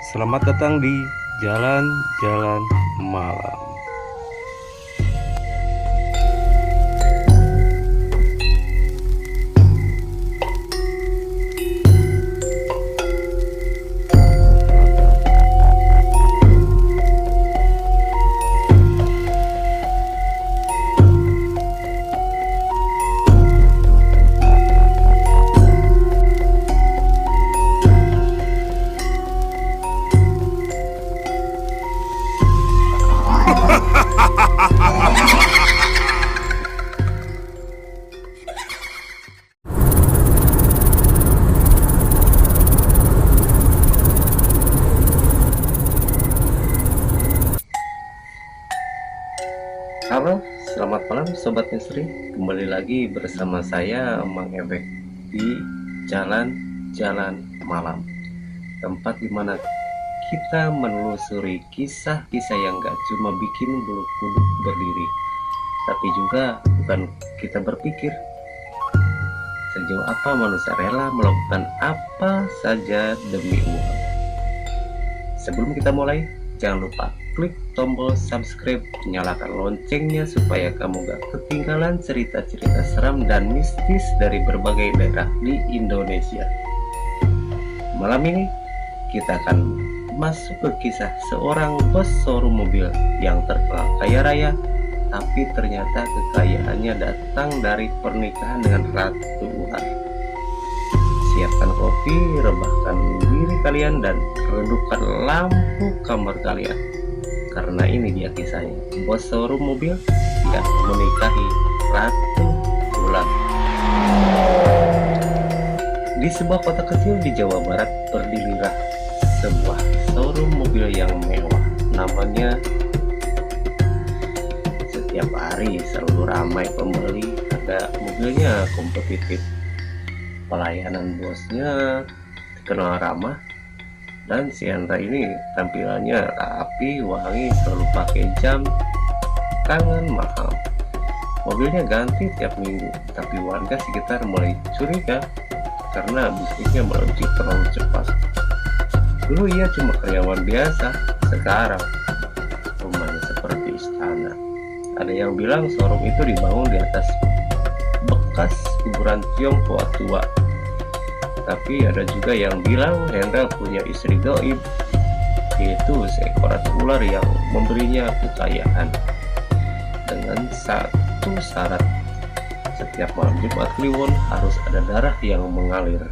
Selamat datang di Jalan-Jalan Malam. Halo, selamat malam Sobat Misteri. Kembali lagi bersama saya Mang Ebek di Jalan-Jalan Malam, tempat dimana kita menelusuri kisah-kisah yang gak cuma bikin bulu kuduk berdiri, tapi juga bukan kita berpikir sejauh apa manusia rela melakukan apa saja demi uang. Sebelum kita mulai, jangan lupa klik tombol subscribe, nyalakan loncengnya supaya kamu gak ketinggalan cerita-cerita seram dan mistis dari berbagai daerah di Indonesia. Malam ini kita akan masuk ke kisah seorang bos showroom mobil yang terkenal kaya raya, tapi ternyata kekayaannya datang dari pernikahan dengan ratu ular. Siapkan kopi, rebahkan diri kalian, dan redupkan lampu kamar kalian, karena ini dia kisahnya bos showroom mobil yang menikahi ratu ular. Di sebuah kota kecil di Jawa Barat berdirilah sebuah showroom mobil yang mewah. Namanya setiap hari selalu ramai pembeli, ada mobilnya kompetitif. Pelayanan bosnya dikenal ramah, dan si Hendra ini tampilannya rapi, wangi, selalu pakai jam tangan mahal. Mobilnya ganti tiap minggu, tapi warga sekitar mulai curiga karena bisnisnya melonjak terlalu cepat. Dulu ia cuma karyawan biasa, sekarang rumahnya seperti istana. Ada yang bilang showroom itu dibangun di atas bekas kuburan Tionghoa tua. Tapi ada juga yang bilang Hendra punya istri gaib, yaitu seekor ratu ular yang memberinya kekayaan dengan satu syarat: setiap malam Jumat Kliwon harus ada darah yang mengalir.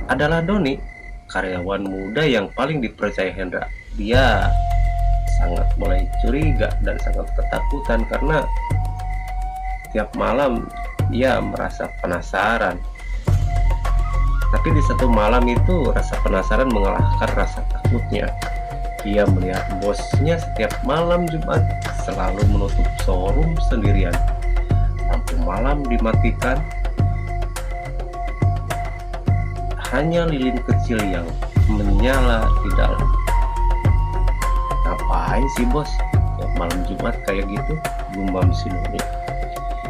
Adalah Doni, karyawan muda yang paling dipercaya Hendra. Dia sangat mulai curiga dan sangat ketakutan karena tiap malam ia merasa penasaran. Tapi di satu malam itu rasa penasaran mengalahkan rasa takutnya. Ia melihat bosnya setiap malam Jumat selalu menutup showroom sendirian. Lampu malam dimatikan, hanya lilin kecil yang menyala di dalam. Ngapain sih bos tiap malam Jumat kayak gitu, gumam si Doni.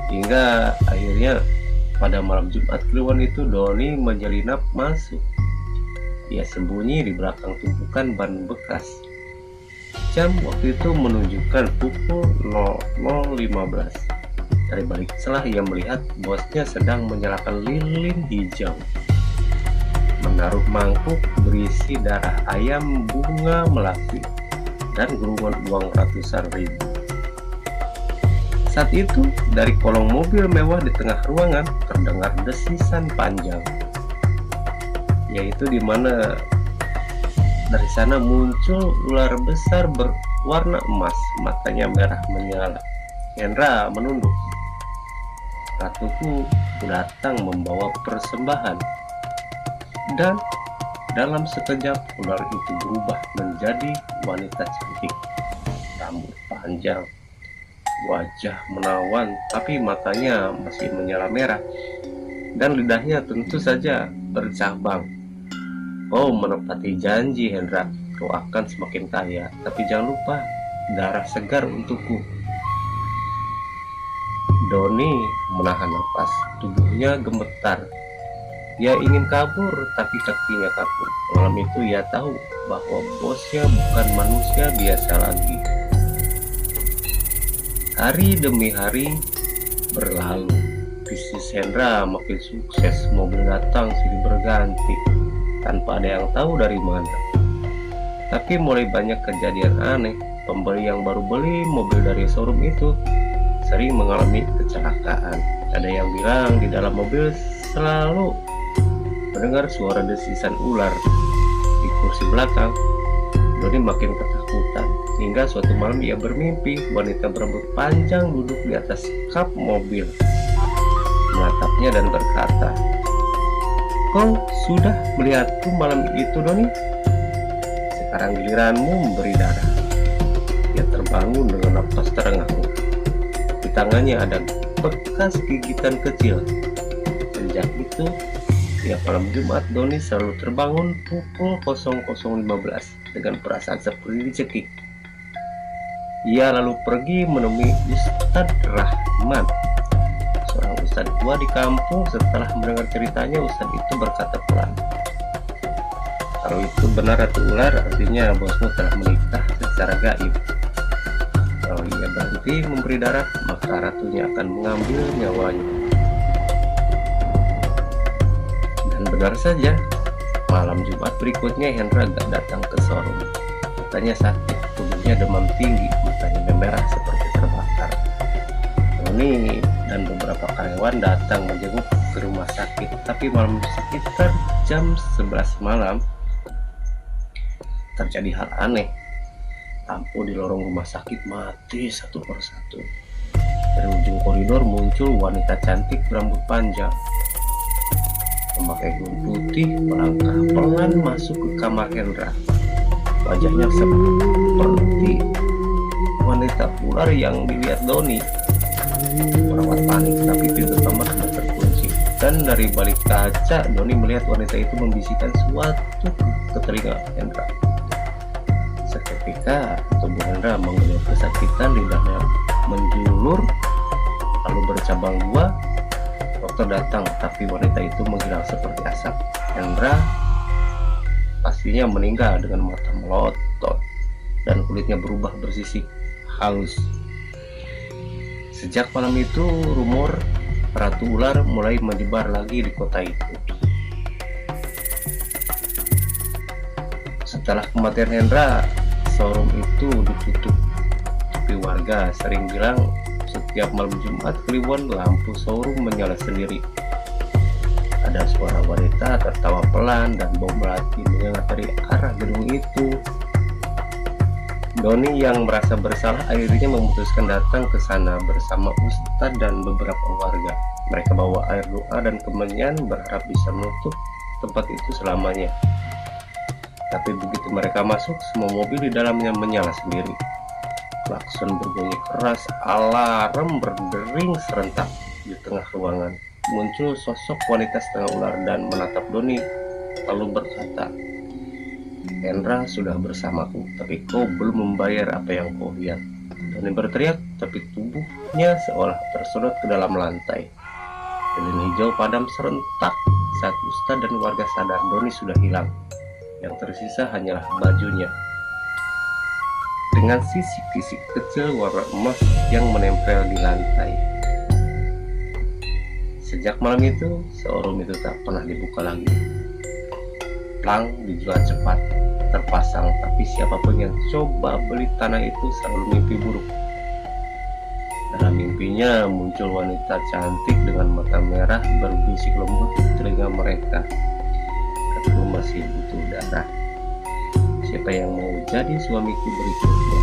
Hingga akhirnya pada malam Jumat Kliwon itu Doni menyelinap masuk. Ia sembunyi di belakang tumpukan ban bekas. Jam waktu itu menunjukkan pukul 00.15. Dari balik celah ia melihat bosnya sedang menyalakan lilin hijau, menaruh mangkuk berisi darah ayam, bunga melati, dan gunungan uang ratusan ribu. Saat itu dari kolong mobil mewah di tengah ruangan terdengar desisan panjang, yaitu di mana dari sana muncul ular besar berwarna emas, matanya merah menyala. Hendra menunduk. Ratuku datang membawa persembahan, dan dalam sekejap ular itu berubah menjadi wanita cantik, rambut panjang, wajah menawan tapi matanya masih menyala merah, dan lidahnya tentu saja bercabang. Kau menepati janji, Hendra. Kau akan semakin kaya, tapi jangan lupa darah segar untukku. Doni menahan napas, tubuhnya gemetar. Dia ingin kabur, tapi kakinya kaku. Malam itu ia tahu bahwa bosnya bukan manusia biasa lagi. Hari demi hari berlalu. Bisnis Hendra makin sukses, mobil datang silih berganti, tanpa ada yang tahu dari mana. Tapi mulai banyak kejadian aneh. Pembeli yang baru beli mobil dari showroom itu sering mengalami kecelakaan. Ada yang bilang di dalam mobil selalu mendengar suara desisan ular. Di kursi belakang, Doni makin ketakutan, hingga suatu malam ia bermimpi wanita berambut panjang duduk di atas kap mobil, menatapnya dan berkata, "Kau sudah melihatku malam itu, Doni? Sekarang giliranmu memberi darah." Ia terbangun dengan napas terengah-engah. Di tangannya ada bekas gigitan kecil. Sejak itu, tiap malam Jumat Doni selalu terbangun pukul 00.15 dengan perasaan seperti dicekik. Ia lalu pergi menemui Ustadz Rahman, seorang ustadz tua di kampung. Setelah mendengar ceritanya, ustadz itu berkata pelan, "Kalau itu benar Ratu Ular, artinya bosmu telah menikah secara gaib. Kalau ia berhenti memberi darah, maka ratunya akan mengambil nyawanya." Dan benar saja, malam Jumat berikutnya Hendra gak datang ke showroom. Katanya sakit, tubuhnya demam tinggi, matanya memerah seperti terbakar. Doni dan beberapa karyawan datang menjenguk ke rumah sakit, tapi malam sekitar jam 11 malam terjadi hal aneh. Lampu di lorong rumah sakit mati satu persatu. Dari ujung koridor muncul wanita cantik berambut panjang, memakai gaun putih, melangkah pelan masuk ke kamar Hendra. Wajahnya seperti wanita ular yang dilihat Doni. Perawat panik, tapi pintu kamar sudah terkunci. Dan dari balik kaca, Doni melihat wanita itu membisikkan sesuatu ke telinga Hendra. Seketika tubuh Hendra mengeluh kesakitan, lidahnya menjulur lalu bercabang dua. Dokter datang, tapi wanita itu menghilang seperti asap. Hendra pastinya meninggal dengan mata melotot dan kulitnya berubah bersisik halus. Sejak malam itu, rumor Ratu Ular mulai menyebar lagi di kota itu. Setelah kematian Hendra, showroom itu ditutup. Tapi warga sering bilang setiap malam Jumat kliwon lampu showroom menyala sendiri. Ada suara wanita tertawa pelan dan bau melati menyengat dari arah gedung itu. Doni yang merasa bersalah akhirnya memutuskan datang ke sana bersama ustadz dan beberapa warga. Mereka bawa air doa dan kemenyan, berharap bisa menutup tempat itu selamanya. Tapi begitu mereka masuk, semua mobil di dalamnya menyala sendiri. Klakson berbunyi keras, alarm berdering serentak. Di tengah ruangan muncul sosok wanita setengah ular dan menatap Doni, lalu berkata, "Hendra sudah bersamaku, tapi kau belum membayar apa yang kau lihat." Doni berteriak, tapi tubuhnya seolah tersodot ke dalam lantai. Lilin hijau padam serentak saat ustadz dan warga sadar Doni sudah hilang. Yang tersisa hanyalah bajunya dengan sisik-sisik kecil warna emas yang menempel di lantai. Sejak malam itu, showroom itu tak pernah dibuka lagi. Plang dijual cepat, terpasang, tapi siapapun yang coba beli tanah itu selalu mimpi buruk. Dalam mimpinya muncul wanita cantik dengan mata merah berbisik lembut di telinga mereka, "Aku masih butuh darah. Siapa yang mau jadi suamiku berikutnya?"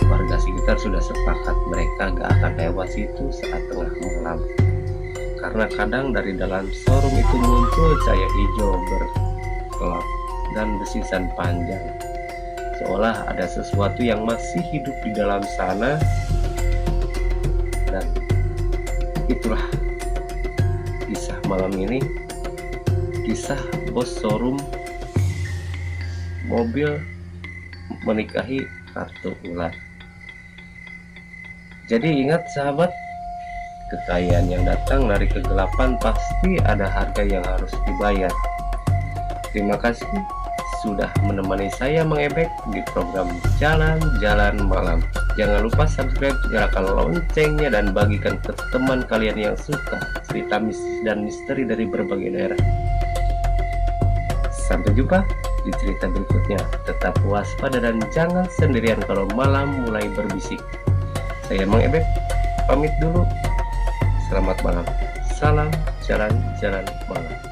Warga sekitar sudah sepakat mereka gak akan lewat situ saat tengah malam, karena kadang dari dalam showroom itu muncul cahaya hijau berkelap dan desisan panjang. seolah ada sesuatu yang masih hidup di dalam sana. Dan itulah kisah malam ini, kisah bos showroom mobil menikahi ratu ular. Jadi ingat sahabat, kekayaan yang datang dari kegelapan pasti ada harga yang harus dibayar. Terima kasih sudah menemani saya mengebek di program Jalan-Jalan Malam. Jangan lupa subscribe, nyalakan loncengnya, dan bagikan ke teman kalian yang suka cerita mistis dan misteri dari berbagai daerah. Sampai jumpa di cerita berikutnya. Tetap waspada dan jangan sendirian kalau malam mulai berbisik. Saya mengebek, pamit dulu. Selamat malam. Salam jalan-jalan malam.